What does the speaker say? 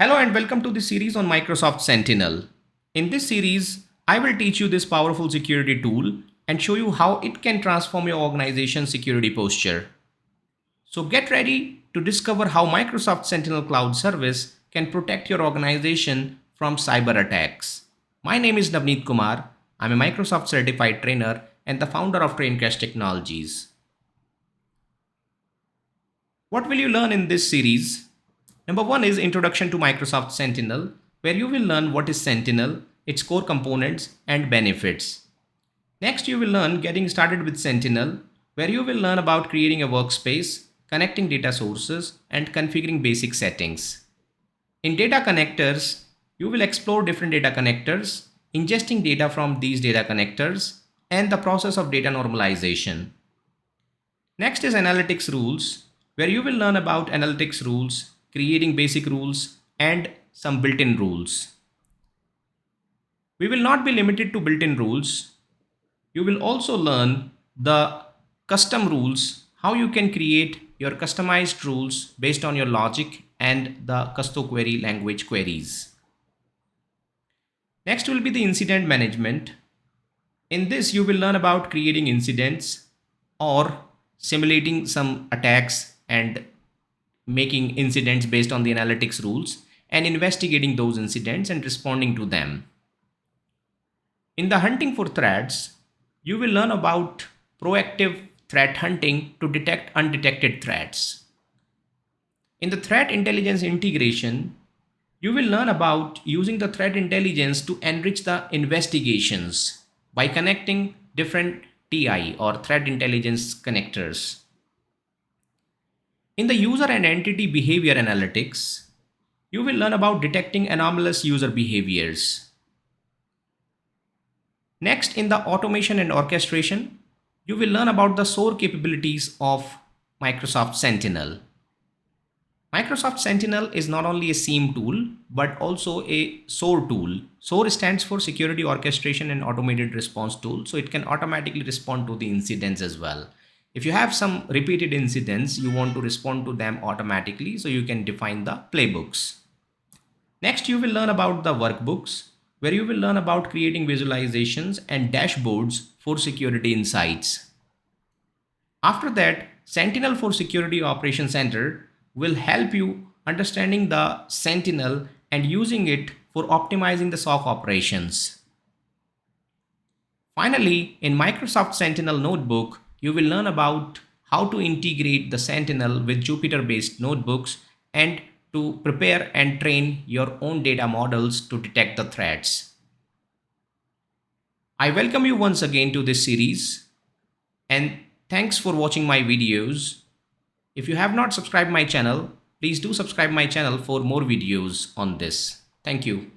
Hello and welcome to the series on Microsoft Sentinel. In this series, I will teach you this powerful security tool and show you how it can transform your organization's security posture. So get ready to discover how Microsoft Sentinel Cloud Service can protect your organization from cyber attacks. My name is Navneet Kumar. I'm a Microsoft certified trainer and the founder of TrainCrash Technologies. What will you learn in this series? Number one is Introduction to Microsoft Sentinel, where you will learn what is Sentinel, its core components, and benefits. Next, you will learn Getting Started with Sentinel, where you will learn about creating a workspace, connecting data sources, and configuring basic settings. In Data Connectors, you will explore different data connectors, ingesting data from these data connectors, and the process of data normalization. Next is Analytics Rules, where you will learn about analytics rules, creating basic rules, and some built-in rules. We will not be limited to built-in rules. You will also learn the custom rules, how you can create your customized rules based on your logic and the custom query language queries. Next will be the incident management. In this, you will learn about creating incidents or simulating some attacks and making incidents based on the analytics rules and investigating those incidents and responding to them. In the hunting for threats, you will learn about proactive threat hunting to detect undetected threats. In the threat intelligence integration, you will learn about using the threat intelligence to enrich the investigations by connecting different TI or threat intelligence connectors. In the user and entity behavior analytics, you will learn about detecting anomalous user behaviors. Next, in the automation and orchestration, you will learn about the SOAR capabilities of Microsoft Sentinel. Microsoft Sentinel is not only a SIEM tool, but also a SOAR tool. SOAR stands for Security Orchestration and Automated Response Tool, so it can automatically respond to the incidents as well. If you have some repeated incidents, you want to respond to them automatically, so you can define the playbooks. Next, you will learn about the workbooks, where you will learn about creating visualizations and dashboards for security insights. After that, Sentinel for Security Operations Center will help you understanding the Sentinel and using it for optimizing the SOC operations. Finally, in Microsoft Sentinel Notebook, you will learn about how to integrate the Sentinel with Jupyter-based notebooks and to prepare and train your own data models to detect the threats. I welcome you once again to this series and thanks for watching my videos. If you have not subscribed my channel, please do subscribe my channel for more videos on this. Thank you.